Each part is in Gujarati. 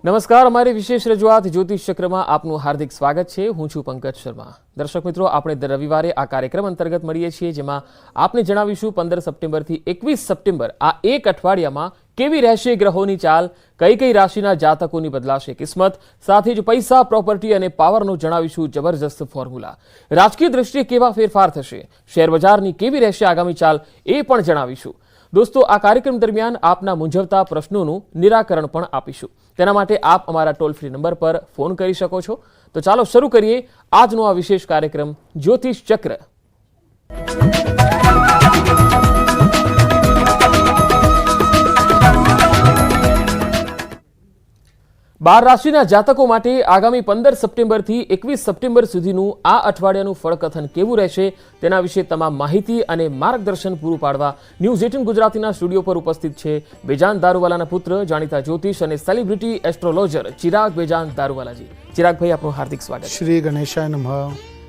નમસ્કાર, અમારી વિશેષ રજૂઆત જ્યોતિષ ચક્રમાં આપનું હાર્દિક સ્વાગત છે। હું છું પંકજ શર્મા। દર્શક મિત્રો, આપણે દર રવિવારે આ કાર્યક્રમ અંતર્ગત મળીએ છીએ, જેમાં આપને જણાવીશું 15 સપ્ટેમ્બરથી 21 સપ્ટેમ્બર આ એક અઠવાડિયામાં કેવી રહેશે ગ્રહોની ચાલ, કઈ કઈ રાશિના જાતકોની બદલાશે કિસ્મત, સાથે જ પૈસા, પ્રોપર્ટી અને પાવરનો જણાવીશું જબરજસ્ત ફોર્મ્યુલા। રાજકીય દ્રષ્ટિએ કેવા ફેરફાર થશે, શેર બજારની કેવી રહેશે આગામી ચાલ, એ પણ જણાવીશું। दोस्तों, आ कार्यक्रम दरमियान आपना मूंझवता प्रश्नों निराकरण पण आपीशुं। तेना माटे आप अमारा टोल फ्री नंबर पर फोन करी शको छो। तो चालो शुरू करिए आजनो आ विशेष कार्यक्रम ज्योतिष चक्र। 12 રાશિના જાતકો માટે આગામી 15 સપ્ટેમ્બરથી 21 સપ્ટેમ્બર સુધીનું આ અઠવાડિયાનું ફળકથન કેવું રહેશે તેના વિશે તમામ માહિતી અને માર્ગદર્શન પૂરું પાડવા ન્યૂઝ 18 ગુજરાતીના સ્ટુડિયો પર ઉપસ્થિત છે બેજાન દારૂવાલાના પુત્ર, જાણીતા જ્યોતિષ અને સેલિબ્રિટી એસ્ટ્રોલોજર ચિરાગ બેજાન દારૂવાલાજી। ચિરાગભાઈ, આપનું હાર્દિક સ્વાગત। શ્રી ગણેશાય નમઃ।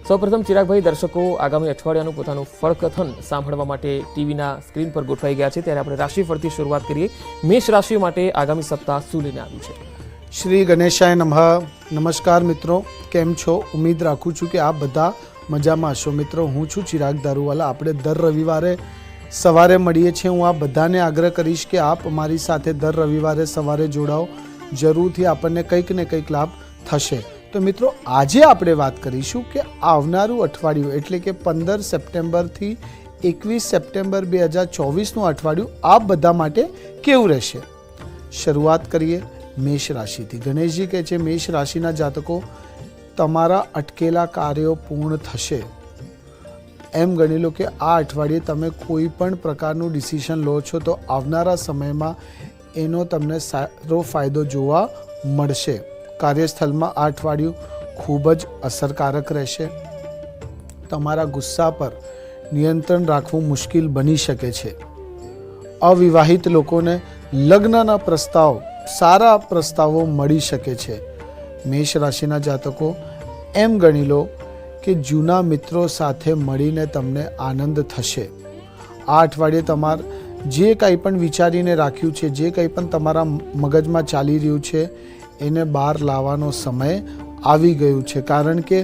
સૌપ્રથમ ચિરાગભાઈ, દર્શકો આગામી અઠવાડિયાનું પોતાનું ફળકથન સાંભળવા માટે ટીવીના સ્ક્રીન પર ગોઠવાઈ ગયા છે, ત્યારે આપણે રાશિફળથી શરૂઆત કરીએ। મેષ રાશિ માટે આગામી સપ્તાહ શું લઈને આવ્યું છે? શ્રી ગણેશાય નમઃ। નમસ્કાર મિત્રો, કેમ છો? ઉમ્મીદ રાખું છું કે આપ બધા મજામાં હશો। મિત્રો, હું છું ચિરાગ દારૂવાલા। આપણે દર રવિવારે સવારે મળીએ છીએ। હું આ બધાને આગ્રહ કરીશ કે આપ અમારી સાથે દર રવિવારે સવારે જોડાઓ, જરૂરથી આપણને કંઈક ને કંઈક લાભ થશે। તો મિત્રો, આજે આપણે વાત કરીશું કે આવનારું અઠવાડિયું એટલે કે 15 સપ્ટેમ્બરથી 21 સપ્ટેમ્બર 2024નું અઠવાડિયું આપ બધા માટે કેવું રહેશે। શરૂઆત કરીએ મેષ રાશિથી। ગણેશજી કહે છે, મેષ રાશિના જાતકો, તમારા અટકેલા કાર્યો પૂર્ણ થશે। એમ ગણી લો કે આ અઠવાડિયે તમે કોઈ પણ પ્રકારનું ડિસિઝન લો છો તો આવનારા સમયમાં એનો તમને સારો ફાયદો જોવા મળશે। કાર્યસ્થળમાં આ અઠવાડિયું ખૂબ જ અસરકારક રહેશે। તમારા ગુસ્સા પર નિયંત્રણ રાખવું મુશ્કેલ બની શકે છે। અવિવાહિત લોકોને લગ્નના પ્રસ્તાવ, સારા પ્રસ્તાવો મળી શકે છે। મેષ રાશિના જાતકો, એમ ગણી લો કે જૂના મિત્રો સાથે મળીને તમને આનંદ થશે। આ અઠવાડિયે તમારે જે કંઈ પણ વિચારીને રાખ્યું છે, જે કંઈ પણ તમારા મગજમાં ચાલી રહ્યું છે, એને બહાર લાવવાનો સમય આવી ગયું છે। કારણ કે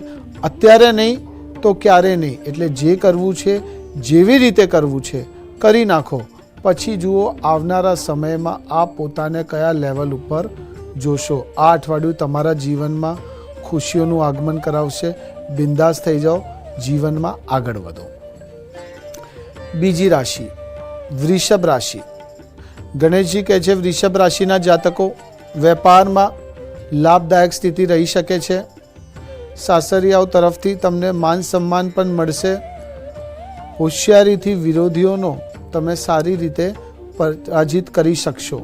અત્યારે નહીં તો ક્યારે નહીં, એટલે જે કરવું છે, જેવી રીતે કરવું છે કરી નાખો। પછી જુઓ આવનારા સમયમાં આપ પોતાને કયા લેવલ ઉપર જોશો। આ અઠવાડિયું તમારા જીવનમાં ખુશીઓનું આગમન કરાવશે। બિંદાસ થઈ જાઓ, જીવનમાં આગળ વધો। બીજી રાશિ વૃષભ રાશિ। ગણેશજી કહે છે, વૃષભ રાશિના જાતકો, વેપારમાં લાભદાયક સ્થિતિ રહી શકે છે। સાસરિયાઓ તરફથી તમને માન સન્માન પણ મળશે। હોશિયારીથી વિરોધીઓનો તમે સારી રીતે પરાજિત કરી શકશો।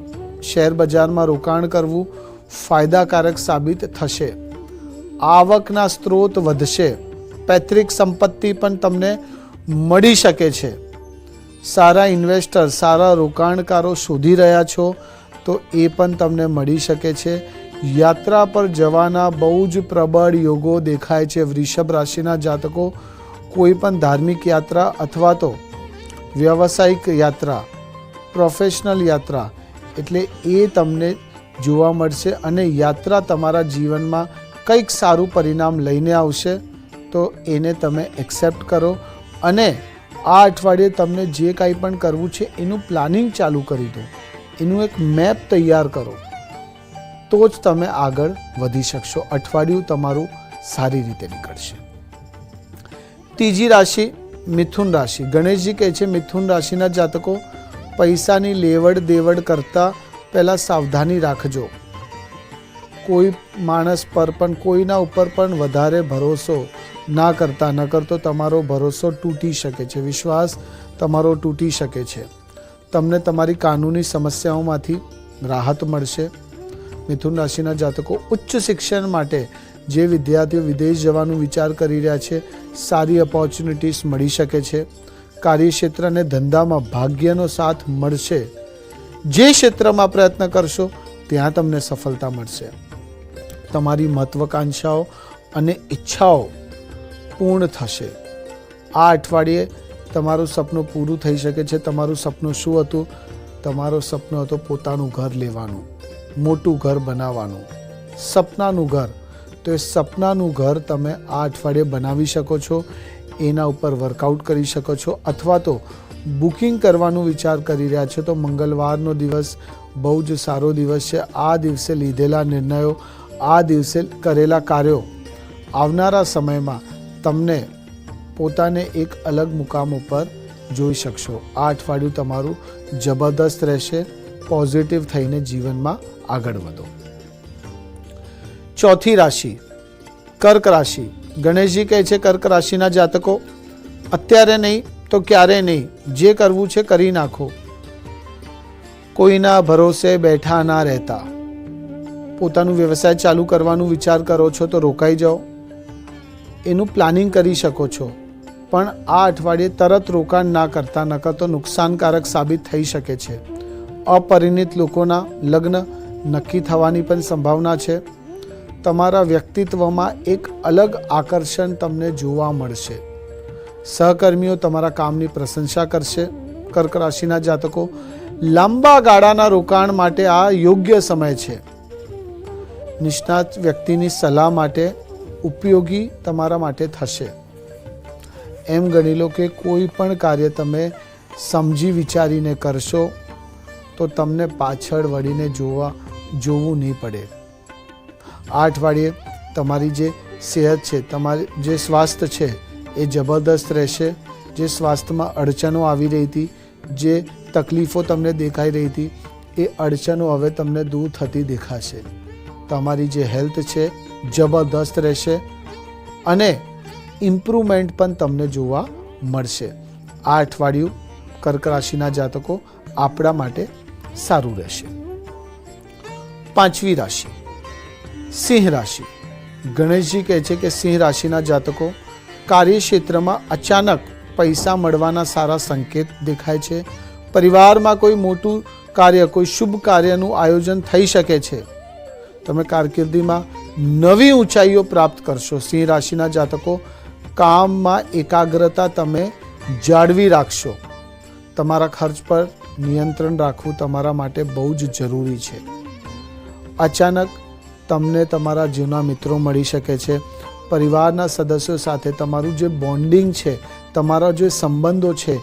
શેર બજારમાં રોકાણ કરવું ફાયદાકારક સાબિત થશે। આવકના સ્ત્રોત વધશે। પૈતૃક સંપત્તિ પણ તમને મળી શકે છે। સારા ઇન્વેસ્ટર, સારા રોકાણકારો શોધી રહ્યા છો તો એ પણ તમને મળી શકે છે। યાત્રા પર જવાના બહુ જ પ્રબળ યોગો દેખાય છે। વૃષભ રાશિના જાતકો, કોઈ પણ ધાર્મિક યાત્રા અથવા તો વ્યવસાયિક યાત્રા, પ્રોફેશનલ યાત્રા, એટલે એ તમને જોવા મળશે અને યાત્રા તમારા જીવનમાં કંઈક સારું પરિણામ લઈને આવશે। તો એને તમે એક્સેપ્ટ કરો અને આ અઠવાડિયે તમને જે કાંઈ પણ કરવું છે એનું પ્લાનિંગ ચાલુ કરી દો, એનું એક મેપ તૈયાર કરો, તો જ તમે આગળ વધી શકશો। અઠવાડિયું તમારું સારી રીતે નીકળશે। ત્રીજી રાશિ મિથુન રાશિ। ગણેશજી કહે છે, મિથુન રાશિના જાતકો, પૈસાની લેવડ દેવડ કરતાં પહેલાં સાવધાની રાખજો। કોઈ માણસ પર પણ, કોઈના ઉપર પણ વધારે ભરોસો ના કરતા, ન કરતો તમારો ભરોસો તૂટી શકે છે, વિશ્વાસ તમારો તૂટી શકે છે। તમને તમારી કાનૂની સમસ્યાઓમાંથી રાહત મળશે। મિથુન રાશિના જાતકો, ઉચ્ચ શિક્ષણ માટે જે વિદ્યાર્થીઓ વિદેશ જવાનું વિચાર કરી રહ્યા છે, સારી ઓપોર્ચ્યુનિટીઝ મળી શકે છે। કાર્યક્ષેત્ર અને ધંધામાં ભાગ્યનો સાથ મળશે। જે ક્ષેત્રમાં પ્રયત્ન કરશો ત્યાં તમને સફળતા મળશે। તમારી મહત્વાકાંક્ષાઓ અને ઈચ્છાઓ પૂર્ણ થશે। આ અઠવાડિયે તમારું સપનું પૂરું થઈ શકે છે। તમારું સપનું શું હતું? તમારો સપનું હતો પોતાનું ઘર લેવાનું, મોટું ઘર બનાવવાનું। સપનાનું ઘર, તો એ સપનાનું ઘર તમે આ અઠવાડિયે બનાવી શકો છો. એના ઉપર વર્કઆઉટ કરી શકો છો. અથવા તો બુકિંગ કરવાનું વિચાર કરી રહ્યા છો તો મંગળવારનો દિવસ બહુ જ સારો દિવસ છે. આ દિવસે લીધેલા નિર્ણયો, આ દિવસે કરેલા કાર્યો આવનારા સમયમાં તમને પોતાને એક અલગ મુકામ ઉપર જોઈ શકશો. આ અઠવાડિયું તમારું જબરદસ્ત રહેશે. પોઝિટિવ થઈને જીવનમાં આગળ વધો. ચોથી રાશિ કર્ક રાશિ. ગણેશજી કહે છે કર્ક રાશિના જાતકો, અત્યારે નહીં તો ક્યારે નહીં, જે કરવું છે કરી નાખો. કોઈના ભરોસે બેઠા ના રહેતા. પોતાનું વ્યવસાય ચાલુ કરવાનું વિચાર કરો છો તો રોકાઈ જાઓ. એનું પ્લાનિંગ કરી શકો છો, પણ આ અઠવાડિયે તરત રોકાણ ના કરતા, નકર તો નુકસાનકારક સાબિત થઈ શકે છે. અપરિણિત લોકોના લગ્ન નક્કી થવાની પણ સંભાવના છે. તમારા વ્યક્તિત્વમાં એક અલગ આકર્ષણ તમને જોવા મળશે. સહકર્મીઓ તમારા કામની પ્રશંસા કરશે. કર્ક રાશિના જાતકો, લાંબા ગાળાના રોકાણ માટે આ યોગ્ય સમય છે. નિષ્ણાત વ્યક્તિની સલાહ માટે ઉપયોગી તમારા માટે થશે. એમ ગણી લો કે કોઈ પણ કાર્ય તમે સમજી વિચારીને કરશો તો તમને પાછળ વળીને જોવું નહીં પડે. આ અઠવાડિયે તમારી જે સેહત છે, તમારી જે સ્વાસ્થ્ય છે એ જબરદસ્ત રહેશે. જે સ્વાસ્થ્યમાં અડચણો આવી રહી હતી, જે તકલીફો તમને દેખાઈ રહી હતી, એ અડચણો હવે તમને દૂર થતી દેખાશે. તમારી જે હેલ્થ છે જબરદસ્ત રહેશે અને ઇમ્પ્રુવમેન્ટ પણ તમને જોવા મળશે. આ અઠવાડિયું કર્ક રાશિના જાતકો આપણા માટે સારું રહેશે. પાંચમી રાશિ સિંહ રાશિ. ગણેશજી કહે છે કે સિંહ રાશિના જાતકો, કાર્યક્ષેત્રમાં અચાનક પૈસા મળવાના સારા સંકેત દેખાય છે. પરિવારમાં કોઈ મોટું કાર્ય, કોઈ શુભ કાર્યનું આયોજન થઈ શકે છે. તમે કારકિર્દીમાં નવી ઊંચાઈઓ પ્રાપ્ત કરશો. સિંહ રાશિના જાતકો, કામમાં એકાગ્રતા તમે જાળવી રાખશો. તમારા ખર્ચ પર નિયંત્રણ રાખવું તમારા માટે બહુ જ જરૂરી છે. અચાનક તમને તમારા જૂના મિત્રો મળી શકે છે. પરિવારના સદસ્યો સાથે તમારું જે બોન્ડિંગ છે, તમારા જે સંબંધો છે,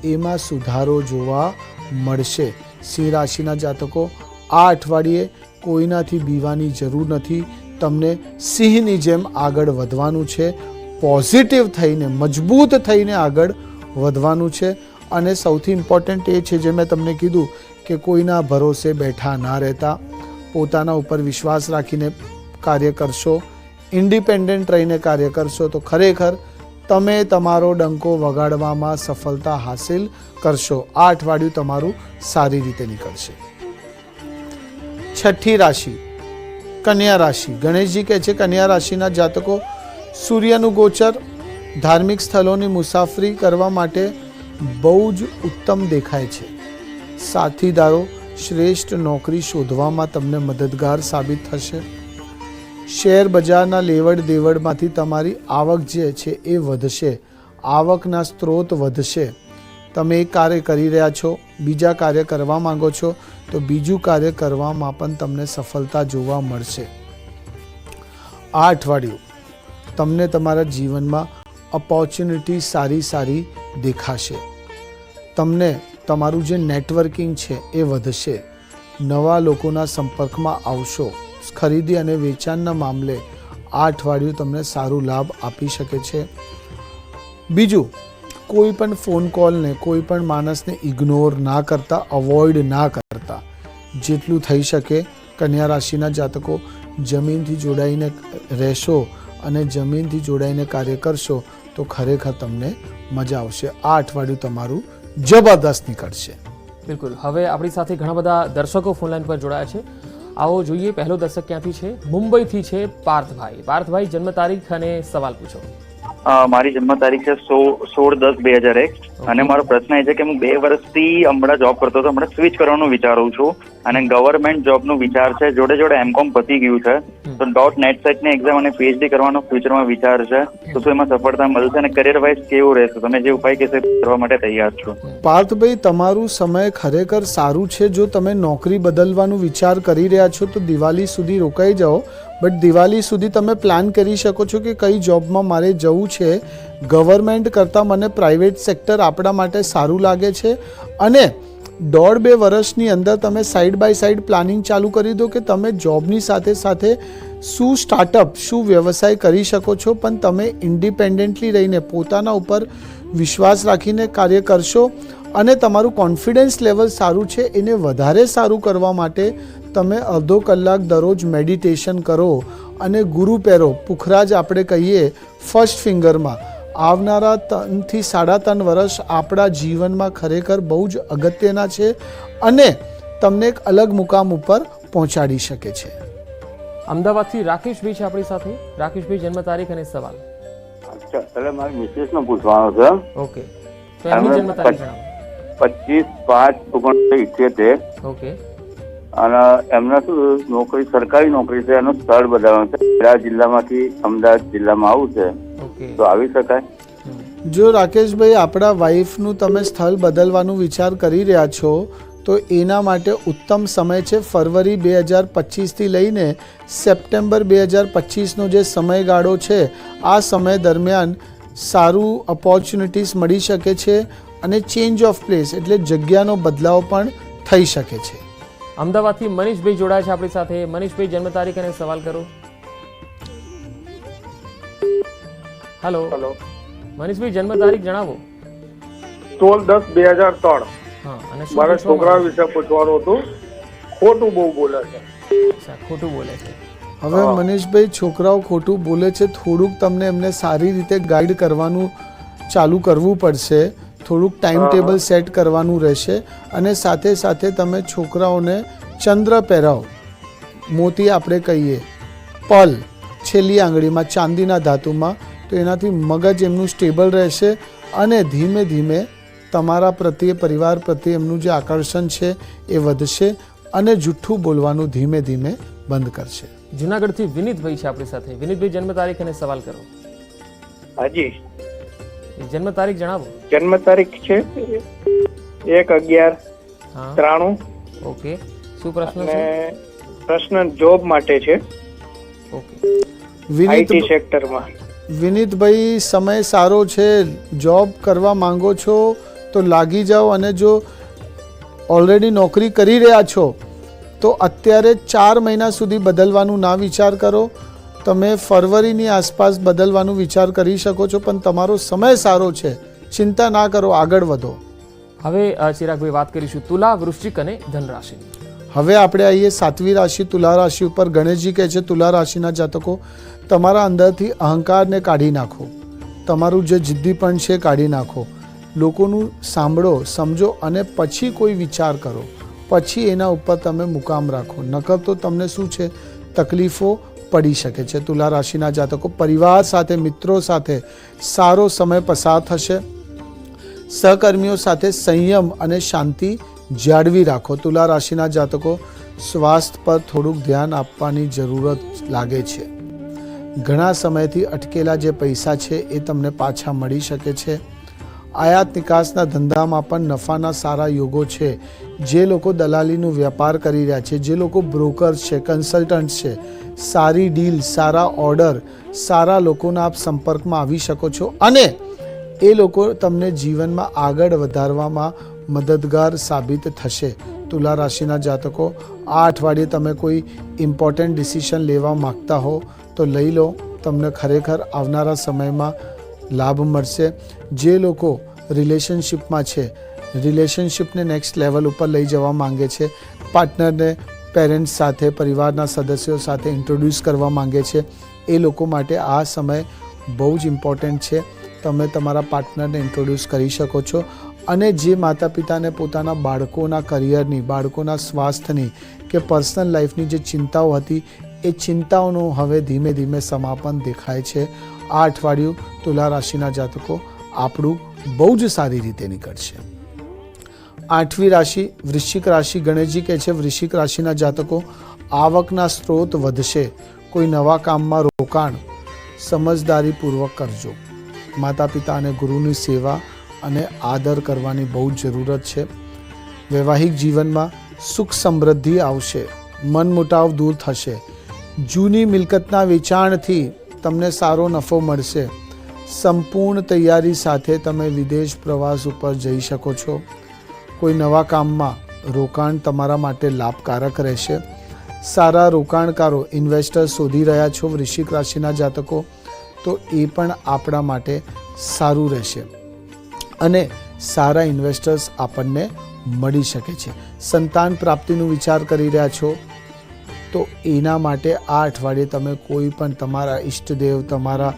એમાં સુધારો જોવા મળશે. સિંહ રાશિના જાતકો, આ અઠવાડિયે કોઈનાથી બીવાની જરૂર નથી. તમને સિંહની જેમ આગળ વધવાનું છે. પોઝિટિવ થઈને, મજબૂત થઈને આગળ વધવાનું છે. અને સૌથી ઇમ્પોર્ટન્ટ એ છે, જે મેં તમને કીધું, કે કોઈના ભરોસે બેઠા ના રહેતા. પોતાના ઉપર વિશ્વાસ રાખીને કાર્ય કરશો, ઇન્ડિપેન્ડન્ટ રહીને કાર્ય કરશો તો ખરેખર તમે તમારો ડંકો વગાડવામાં સફળતા હાસિલ કરશો. આ અઠવાડિયું તમારું સારી રીતે નીકળશે. છઠ્ઠી રાશિ કન્યા રાશિ. ગણેશજી કહે છે કન્યા રાશિના જાતકો, સૂર્યનું ગોચર ધાર્મિક સ્થળોની મુસાફરી કરવા માટે બહુ જ ઉત્તમ દેખાય છે. સાથીદારો શ્રેષ્ઠ નોકરી શોધવામાં તમને મદદગાર સાબિત થશે. શેર બજારના લેવડ દેવડમાંથી તમારી આવક જે છે એ વધશે. આવકના સ્ત્રોત વધશે. તમે એક કાર્ય કરી રહ્યા છો, બીજા કાર્ય કરવા માંગો છો તો બીજું કાર્ય કરવામાં પણ તમને સફળતા જોવા મળશે. આ અઠવાડિયું તમને તમારા જીવનમાં ઓપોર્ચ્યુનિટી સારી દેખાશે. તમને તમારું જે નેટવર્કિંગ છે એ વધશે. નવા લોકોના સંપર્કમાં આવશો. ખરીદી અને વેચાણના મામલે આ અઠવાડિયું તમને સારું લાભ આપી શકે છે. બીજું, કોઈ પણ ફોન કોલને, કોઈ પણ માણસને ઇગ્નોર ના કરતા, અવોઇડ ના કરતા. જેટલું થઈ શકે કન્યા રાશિના જાતકો જમીનથી જોડાઈને રહેશો અને જમીનથી જોડાઈને કાર્ય કરશો તો ખરેખર તમને મજા આવશે. આ અઠવાડિયું તમારું જબરદસ્ત નીકળશે. બિલકુલ. હવે આપણી સાથે ઘણા બધા દર્શકો ફોનલાઈન પર જોડાયા છે. આવો જોઈએ પહેલો દર્શક ક્યાંથી છે. મુંબઈથી છે પાર્થભાઈ. પાર્થભાઈ, જન્મ તારીખ અને સવાલ પૂછો. મારી જન્મ તારીખ છે 16/10/2001 અને મારો પ્રશ્ન એ છે કે હું 2 વર્ષથી હમણાં જોબ કરતો હતો, હમણાં સ્વિચ કરવાનું વિચારું છું અને ગવર્મેન્ટ જોબનો વિચાર છે, જોડે જોડે એમકોમ પતી ગયું છે, તો .NET સેટની એક્ઝામ અને PhD કરવાનો ફ્યુચરમાં વિચાર છે, તો શું એમાં સફળતા મળશે અને કરિયર વાઇઝ કેવું રહેશે? તમે જે ઉપાય કહેશો કરવા માટે તૈયાર છું. પાર્થભાઈ, તમારું સમય ખરેખર સારું છે. જો તમે નોકરી બદલવાનું વિચાર કરી રહ્યા છો તો દિવાળી સુધી રોકાઈ જાઓ, બટ દિવાળી સુધી તમે પ્લાન કરી શકો છો કે કઈ જોબમાં મારે જવું છે. ગવર્મેન્ટ કરતાં મને પ્રાઇવેટ સેક્ટર આપણા માટે સારું લાગે છે અને 1.5-2 વર્ષની અંદર તમે સાઈડ બાય સાઈડ પ્લાનિંગ ચાલુ કરી દો કે તમે જોબની સાથે સાથે શું સ્ટાર્ટઅપ, શું વ્યવસાય કરી શકો છો, પણ તમે ઇન્ડિપેન્ડન્ટલી રહીને પોતાના ઉપર વિશ્વાસ રાખીને કાર્ય કરશો અને તમારું કોન્ફિડન્સ લેવલ સારું છે એને વધારે સારું કરવા માટે તમે અડધો કલાક દરરોજ મેડિટેશન કરો અને ગુરુ પહેરો. પુખરાજ આપણે કહીએ ફર્સ્ટ ફિંગરમાં. આવનારા 3 થી 3.5 વર્ષ આપણા જીવનમાં ખરેખર બહુ જ અગત્યના છે અને તમને એક અલગ મુકામ ઉપર પહોંચાડી શકે છે. અમદાવાદથી રાકેશભાઈ છે આપણી સાથે. રાકેશભાઈ, જન્મ તારીખ અને સવાલ. અચ્છા, એટલે મારી મિસિસને પૂછવાનો છે. ઓકે, તો એમની જન્મ તારીખ જણાવો. 25/5/1978. ઓકે, અને એમને શું નોકરી, સરકારી નોકરી છે, એનું સ્થળ બદલવાનું છે. ખેડા જિલ્લામાંથી અમદાવાદ જિલ્લામાં આવું છે, ઓકે, તો આવી શકાય? જો રાકેશભાઈ, આપણા વાઈફનું તમે સ્થળ બદલવાનું વિચાર કરી રહ્યા છો તો એના માટે ઉત્તમ સમય છે ફરવરી 2025થી લઈને સપ્ટેમ્બર 2025નો જે સમયગાળો છે, આ સમય દરમિયાન સારું ઓપોર્ચ્યુનિટીઝ મળી શકે છે અને ચેન્જ ઓફ પ્લેસ એટલે જગ્યાનો બદલાવ પણ થઈ શકે છે. અમદાવાદથી મનીષભાઈ જોડાયા છે આપણી સાથે. મનીષભાઈ, જન્મ તારીખ અને સવાલ કરો. હેલો મનીષભાઈ, જન્મ તારીખ જણાવો. 16/10/2003. હા, અને શું મારા પૂછવા છોકરા માંગો છો? વિશે પૂછવાનું હતું. ખોટું બહુ બોલે છે. અચ્છા, ખોટું બોલે છે. હવે મનીષભાઈ, છોકરાઓ ખોટું બોલે છે, થોડુંક તમને એમને સારી રીતે ગાઈડ કરવાનું ચાલુ કરવું પડશે, થોડુંક ટાઈમ ટેબલ સેટ કરવાનું રહેશે અને સાથે સાથે તમે છોકરાઓને ચંદ્ર પહેરાવો, મોતી આપણે કહીએ, પલ છેલ્લી આંગળીમાં ચાંદીના ધાતુમાં, તો એનાથી મગજ એમનું સ્ટેબલ રહેશે અને ધીમે ધીમે તમારા પ્રત્યે, પરિવાર પ્રત્યે એમનું જે આકર્ષણ છે એ વધશે અને જૂઠું બોલવાનું ધીમે ધીમે બંધ કરશે. જુનાગઢથી વિનીતભાઈ છે આપણી સાથે. વિનીતભાઈ, જન્મ તારીખ અને સવાલ કરો. હાજી, જન્મ તારીખ જણાવો. જન્મ તારીખ છે 1/11/93. ઓકે, શું પ્રશ્ન છે? અને પ્રશ્ન જોબ માટે છે, ઓકે, આઈટી સેક્ટરમાં. વિનીતભાઈ, સમય સારો છે. જોબ કરવા માંગો છો તો લાગી જાઓ અને જો ઓલરેડી નોકરી કરી રહ્યા છો તો અત્યારે 4 મહિના સુધી બદલવાનું ના વિચાર કરો. તમે ફરવરીની આસપાસ બદલવાનું વિચાર કરી શકો છો, પણ તમારો સમય સારો છે, ચિંતા ના કરો, આગળ વધો. હવે ચિરાગભાઈ વાત કરીશું તુલા, વૃશ્ચિક અને ધન રાશિની. હવે આપણે આવીએ 7મી રાશિ તુલા રાશિ ઉપર. ગણેશજી કહે છે તુલા રાશિના જાતકો, તમારા અંદરથી અહંકારને કાઢી નાખો, તમારું જે જિદ્દીપણ છે કાઢી નાખો, લોકોનું સાંભળો, સમજો અને પછી કોઈ વિચાર કરો, પછી એના ઉપર તમે મુકામ રાખો, નકર તો તમને શું છે તકલીફો પડી શકે છે. તુલા રાશિના જાતકો, પરિવાર સાથે, મિત્રો સાથે સારો સમય પસાર થશે. સહકર્મીઓ સાથે સંયમ અને શાંતિ જાળવી રાખો. તુલા રાશિના જાતકો, સ્વાસ્થ્ય પર થોડુંક ધ્યાન આપવાની જરૂરત લાગે છે. ઘણા સમયથી અટકેલા જે પૈસા છે એ તમને પાછા મળી શકે છે. આયાત નિકાસના ધંધામાં પણ નફાના સારા યોગો છે. જે લોકો દલાલીનો વેપાર કરી રહ્યા છે, જે લોકો બ્રોકર્સ છે, કન્સલ્ટન્ટ છે, સારી ડીલ, સારા ઓર્ડર, સારા લોકોના આપ સંપર્કમાં આવી શકો છો અને એ લોકો તમને જીવનમાં આગળ વધારવામાં મદદગાર સાબિત થશે. તુલા રાશિના જાતકો, આ અઠવાડિયે તમે કોઈ ઇમ્પોર્ટન્ટ ડિસિઝન લેવા માગતા હો તો લઈ લો, તમને ખરેખર આવનારા સમયમાં લાભ મળશે. જે લોકો રિલેશનશિપમાં છે, રિલેશનશિપને નેક્સ્ટ લેવલ ઉપર લઈ જવા માંગે છે, પાર્ટનરને પેરેન્ટ્સ સાથે, પરિવારના સદસ્યો સાથે ઇન્ટ્રોડ્યુસ કરવા માંગે છે, એ લોકો માટે આ સમય બહુ જ ઇમ્પોર્ટન્ટ છે. તમે તમારા પાર્ટનરને ઇન્ટ્રોડ્યુસ કરી શકો છો અને જે માતા પિતાને પોતાના બાળકોના કરિયરની, બાળકોના સ્વાસ્થ્યની કે પર્સનલ લાઈફની જે ચિંતાઓ હતી એ ચિંતાઓનું હવે ધીમે ધીમે સમાપન દેખાય છે આ અઠવાડિયું તુલા રાશિના જાતકો આપણું બહુ જ સારી રીતે નીકળશે. 8મી રાશિ વૃશ્ચિક રાશિ. ગણેશજી કહે છે વૃશ્ચિક રાશિના જાતકો આવકના સ્ત્રોત વધશે. કોઈ નવા કામમાં રોકાણ સમજદારીપૂર્વક કરજો. માતા પિતા અને ગુરુની સેવા અને આદર કરવાની બહુ જ જરૂરત છે. વૈવાહિક જીવનમાં સુખ સમૃદ્ધિ આવશે. મનમુટાવ દૂર થશે. જૂની મિલકતના વેચાણથી તમને સારો નફો મળશે. સંપૂર્ણ તૈયારી સાથે તમે વિદેશ પ્રવાસ ઉપર જઈ શકો છો. કોઈ નવા કામમાં રોકાણ તમારા માટે લાભકારક રહેશે. સારા રોકાણકારો ઇન્વેસ્ટર શોધી રહ્યા છો વૃશ્ચિક રાશિના જાતકો, તો એ પણ આપણા માટે સારું રહેશે અને સારા ઇન્વેસ્ટર્સ આપણને મળી શકે છે. સંતાન પ્રાપ્તિનું વિચાર કરી રહ્યા છો તો એના માટે આ અઠવાડિયે તમે કોઈ પણ તમારા ઈષ્ટદેવ, તમારા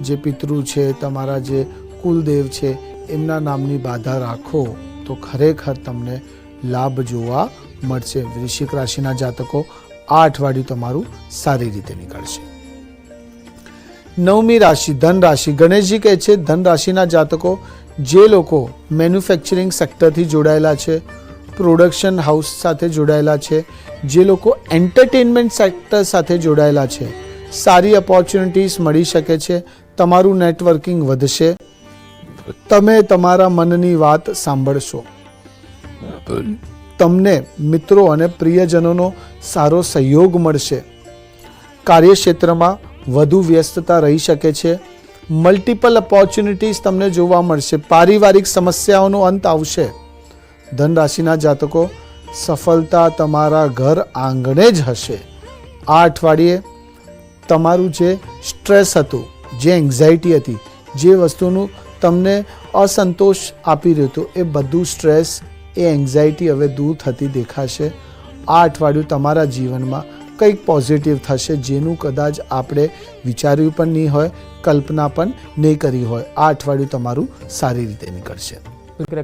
જે પિતૃ છે, તમારા જે કુલદેવ છે, એમના નામની બાધા રાખો તો ખરેખર તમને લાભ જોવા મળશે. વૃશ્ચિક રાશિના જાતકો આ અઠવાડિયું તમારું સારી રીતે નીકળશે. 9મી રાશિ ધન રાશિ. ગણેશજી કહે છે ધન રાશિના જાતકો જે લોકો મેન્યુફેક્ચરિંગ સેક્ટરથી જોડાયેલા છે, પ્રોડક્શન હાઉસ સાથે જોડાયેલા છે, જે લોકો એન્ટરટેનમેન્ટ સેક્ટર સાથે જોડાયેલા છે, સારી ઓપોર્ચ્યુનિટીઝ મળી શકે છે. તમારું નેટવર્કિંગ વધશે. તમે તમારા મનની વાત સાંભળશો. તમને મિત્રો અને પ્રિયજનોનો સારો સહયોગ મળશે. કાર્યક્ષેત્રમાં વધુ વ્યસ્તતા રહી શકે છે. મલ્ટિપલ ઓપોર્ચ્યુનિટીઝ તમને જોવા મળશે. પારિવારિક સમસ્યાઓનો અંત આવશે. ધન રાશિના જાતકો સફળતા તમારા ઘર આંગણે જ હશે. આ અઠવાડિયે તમારું જે સ્ટ્રેસ હતું, જે એન્ઝાયટી હતી, જે વસ્તુનું તમને અસંતોષ આપી રહ્યું હતું, એ બધું સ્ટ્રેસ, એ એન્ઝાયટી હવે દૂર થતી દેખાશે. આ અઠવાડિયું તમારા જીવનમાં કંઈક પોઝિટિવ થશે જેનું કદાચ આપણે વિચાર્યું પણ નહીં હોય, કલ્પના પણ નહીં કરી હોય. આ અઠવાડિયું તમારું સારી રીતે નીકળશે.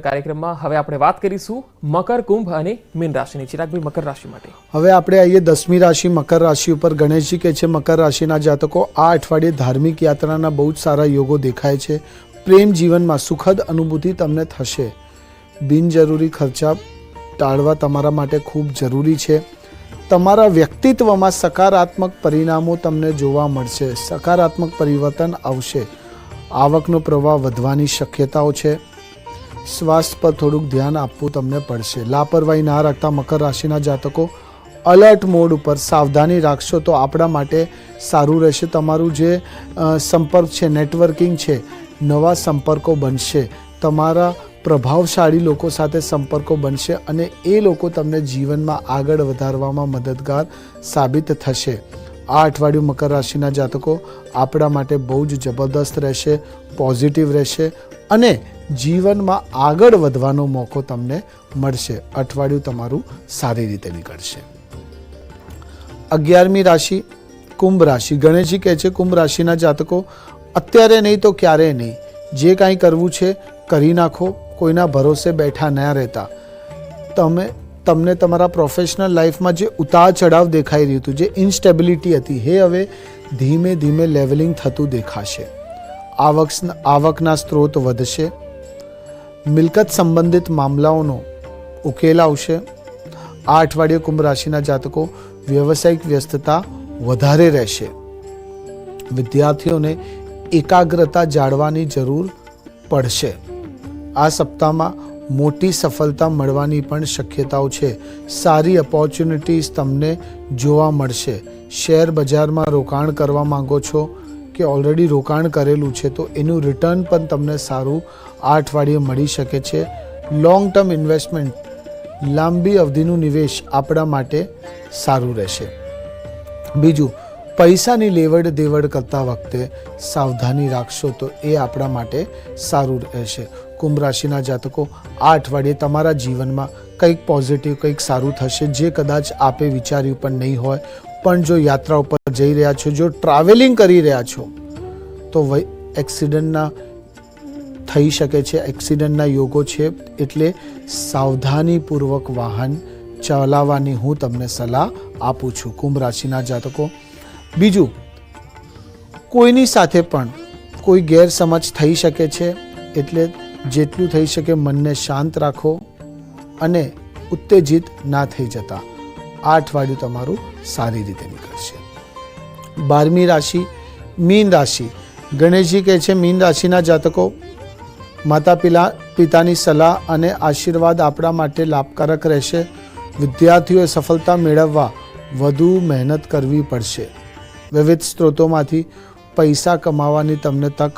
કાર્યક્રમમાં હવે આપણે વાત કરીશું મકર, કુંભ અને મીન રાશિની. ચિરાગભાઈ, મકર રાશિ માટે હવે આપણે આવીએ 10મી રાશિ મકર રાશિ ઉપર. ગણેશજી કહે છે મકર રાશિના જાતકો આ અઠવાડિયે ધાર્મિક યાત્રાના બહુ જ સારા યોગો દેખાય છે. પ્રેમ જીવનમાં સુખદ અનુભૂતિ તમને થશે. બિનજરૂરી ખર્ચા ટાળવા તમારા માટે ખૂબ જરૂરી છે. તમારા વ્યક્તિત્વમાં સકારાત્મક પરિણામો તમને જોવા મળશે. સકારાત્મક પરિવર્તન આવશે. આવકનો પ્રવાહ વધવાની શક્યતાઓ છે. સ્વાસ્થ્ય પર થોડુંક ધ્યાન આપવું તમને પડશે. લાપરવાહી ના રાખતા મકર રાશિના જાતકો અલર્ટ મોડ ઉપર સાવધાની રાખશો તો આપણા માટે સારું રહેશે. તમારું જે સંપર્ક છે, નેટવર્કિંગ છે, નવા સંપર્કો બનશે. તમારા પ્રભાવશાળી લોકો સાથે સંપર્કો બનશે અને એ લોકો તમને જીવનમાં આગળ વધારવામાં મદદગાર સાબિત થશે. આ અઠવાડિયું મકર રાશિના જાતકો આપણા માટે બહુ જ જબરદસ્ત રહેશે, પોઝિટિવ રહેશે અને જીવનમાં આગળ વધવાનો મોકો તમને મળશે. અઠવાડિયું તમારું સારી રીતે નીકળશે. 11મી રાશિ કુંભ રાશિ. ગણેશજી કહે છે કુંભ રાશિના જાતકો અત્યારે નહીં તો ક્યારેય નહીં, જે કાંઈ કરવું છે કરી નાખો. કોઈના ભરોસે બેઠા ન રહેતા. તમને તમારા પ્રોફેશનલ લાઈફમાં જે ઉતાર ચઢાવ દેખાઈ રહ્યું હતું, જે ઇન્સ્ટેબિલિટી હતી, એ હવે ધીમે ધીમે લેવલિંગ થતું દેખાશે. આવકના સ્ત્રોત વધશે. મિલકત સંબંધિત મામલાઓનો ઉકેલ આવશે. આ અઠવાડિયે કુંભ રાશિના જાતકો વ્યવસાયિક વ્યસ્તતા વધારે રહેશે. વિદ્યાર્થીઓને એકાગ્રતા જાળવવાની જરૂર પડશે. આ સપ્તાહમાં મોટી સફળતા મળવાની પણ શક્યતાઓ છે. સારી ઓપોર્ચ્યુનિટીઝ તમને જોવા મળશે. શેર બજારમાં રોકાણ કરવા માંગો છો કે ઓલરેડી રોકાણ કરેલું છે તો એનું રિટર્ન પણ તમને સારું આ અઠવાડિયે મળી શકે છે. લોંગ ટર્મ ઇન્વેસ્ટમેન્ટ, લાંબી અવધિનું નિવેશ આપણા માટે સારું રહેશે. બીજું, પૈસાની લેવડ દેવડ કરતા વખતે સાવધાની રાખશો તો એ આપણા માટે સારું રહેશે. કુંભ રાશિના જાતકો આ અઠવાડિયે તમારા જીવનમાં કંઈક પોઝિટિવ, કંઈક સારું થશે જે કદાચ આપે વિચાર્યું પણ નહીં હોય. પણ જો યાત્રા ઉપર જઈ રહ્યા છો, જો ટ્રાવેલિંગ કરી રહ્યા છો તો એક્સિડન્ટના થઈ શકે છે, એક્સિડન્ટના યોગો છે. એટલે સાવધાનીપૂર્વક વાહન ચલાવવાની હું તમને સલાહ આપું છું કુંભ રાશિના જાતકો. બીજું, કોઈની સાથે પણ કોઈ ગેરસમજ થઈ શકે છે, એટલે જેટલું થઈ શકે મનને શાંત રાખો અને ઉત્તેજિત ના થઈ જતા. આ અઠવાડિયું તમારું સારી રીતે નીકળશે. 12મી રાશિ મીન રાશિ. ગણેશજી કહે છે મીન રાશિના જાતકો, માતા પિતાની સલાહ અને આશીર્વાદ આપણા માટે લાભકારક રહેશે. વિદ્યાર્થીઓએ સફળતા મેળવવા વધુ મહેનત કરવી પડશે. વિવિધ સ્ત્રોતોમાંથી પૈસા કમાવાની તમને તક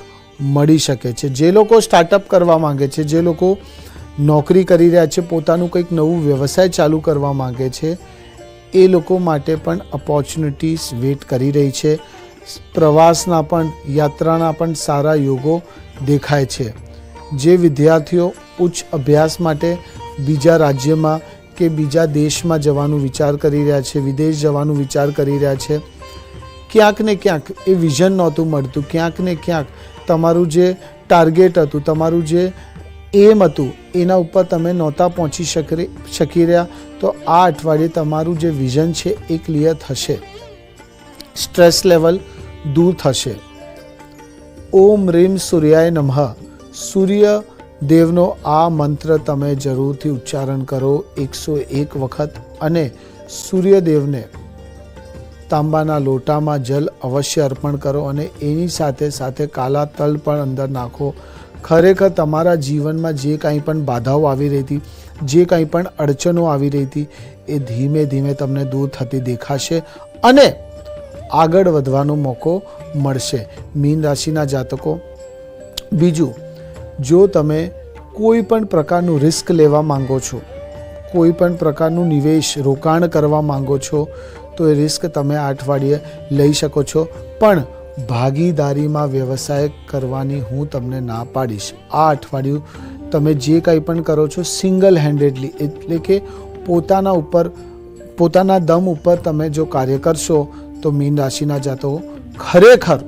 મળી શકે છે. જે લોકો સ્ટાર્ટઅપ કરવા માંગે છે, જે લોકો નોકરી કરી રહ્યા છે, પોતાનું કંઈક નવું વ્યવસાય ચાલુ કરવા માંગે છે, એ લોકો માટે પણ ઓપોર્ચ્યુનિટીઝ વેટ કરી રહી છે. પ્રવાસના પણ, યાત્રાના પણ સારા યોગો દેખાય છે. જે વિદ્યાર્થીઓ ઉચ્ચ અભ્યાસ માટે બીજા રાજ્યમાં કે બીજા દેશમાં જવાનું વિચાર કરી રહ્યા છે, વિદેશ જવાનું વિચાર કરી રહ્યા છે, ક્યાંક ને ક્યાંક એ વિઝન નહોતું મળતું, ક્યાંક ને ક્યાંક તમારું જે ટાર્ગેટ હતું, તમારું જે એમ હતું, એના ઉપર તમે નહોતા પહોંચી શકી રહ્યા, તો આ અઠવાડિયે તમારું જે વિઝન છે એ ક્લિયર થશે. સ્ટ્રેસ લેવલ દૂર થશે. ઓમ રીમ સૂર્યાય નમઃ. સૂર્ય દેવનો આ મંત્ર તમે જરૂરથી ઉચ્ચારણ કરો 101 વખત અને સૂર્યદેવને તાંબાના લોટામાં જલ અવશ્ય અર્પણ કરો અને એની સાથે સાથે કાલા તલ પણ અંદર નાખો. ખરેખર તમારા જીવનમાં જે કાંઈ પણ બાધાઓ આવી રહી હતી, જે કાંઈ પણ અડચણો આવી રહી હતી, એ ધીમે ધીમે તમને દૂર થતી દેખાશે અને આગળ વધવાનો મોકો મળશે. મીન રાશિના જાતકો, બીજું, જો તમે કોઈ પણ પ્રકારનું રિસ્ક લેવા માંગો છો, કોઈ પણ પ્રકારનું નિવેશ રોકાણ કરવા માંગો છો, તો એ રિસ્ક તમે આ અઠવાડિયે લઈ શકો છો, પણ ભાગીદારીમાં વ્યવસાય કરવાની હું તમને ના પાડીશ. આ અઠવાડિયું તમે જે કંઈ પણ કરો છો સિંગલ હેન્ડેડલી, એટલે કે પોતાના દમ ઉપર તમે જો કાર્ય કરશો તો મીન રાશિના જાતકો ખરેખર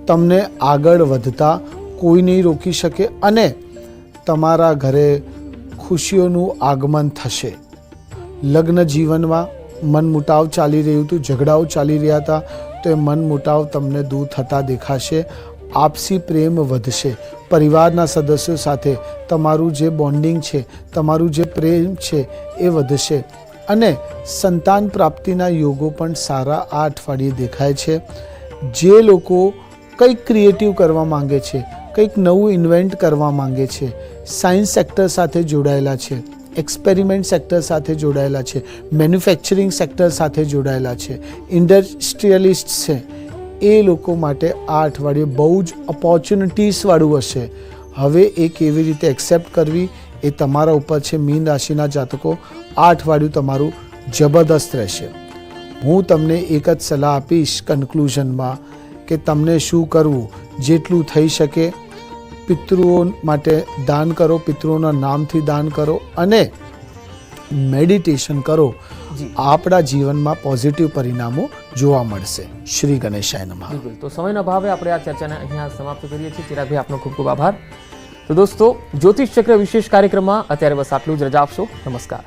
તમને આગળ વધતા કોઈ નહીં રોકી શકે અને તમારા ઘરે ખુશીઓનું આગમન થશે. લગ્ન જીવનમાં મનમુટાવ ચાલી રહ્યું હતું, ઝઘડાઓ ચાલી રહ્યા હતા, તો એ મનમુટાવ તમને દૂર થતા દેખાશે. આપસી પ્રેમ વધશે. પરિવારના સદસ્યો સાથે તમારું જે બોન્ડિંગ છે, તમારું જે પ્રેમ છે એ વધશે અને સંતાન પ્રાપ્તિના યોગો પણ સારા આ અઠવાડિયે દેખાય છે. જે લોકો કંઈક ક્રિએટિવ કરવા માંગે છે, કંઈક નવું ઇન્વેન્ટ કરવા માંગે છે, સાયન્સ સેક્ટર સાથે જોડાયેલા છે, એક્સપેરિમેન્ટ સેક્ટર સાથે જોડાયેલા છે, મેન્યુફેક્ચરિંગ સેક્ટર સાથે જોડાયેલા છે, ઇન્ડસ્ટ્રીયલિસ્ટ છે, એ લોકો માટે આ અઠવાડિયે બહુ જ ઓપોર્ચ્યુનિટીઝવાળું હશે. હવે એ કેવી રીતે એક્સેપ્ટ કરવી એ તમારા ઉપર છે. મીન રાશિના જાતકો, આ અઠવાડિયું તમારું જબરદસ્ત રહેશે. હું તમને એક જ સલાહ આપીશ કન્ક્લુઝનમાં કે તમને શું કરવું. જેટલું થઈ શકે પિતૃઓ માટે દાન કરો, પિતૃઓના નામથી દાન કરો અને મેડિટેશન કરો. આપણા જીવનમાં પોઝિટિવ પરિણામો જોવા મળશે. શ્રી ગણેશાય નમઃ. બિલકુલ. તો સમયના અભાવે આપણે આ ચર્ચાને અહીંયા સમાપ્ત કરીએ છીએ. ચિરાગભાઈ, આપનો ખૂબ ખૂબ આભાર. તો દોસ્તો, જ્યોતિષ ચક્ર વિશેષ કાર્યક્રમમાં અત્યારે બસ આટલું જ. રજા આપશો. નમસ્કાર.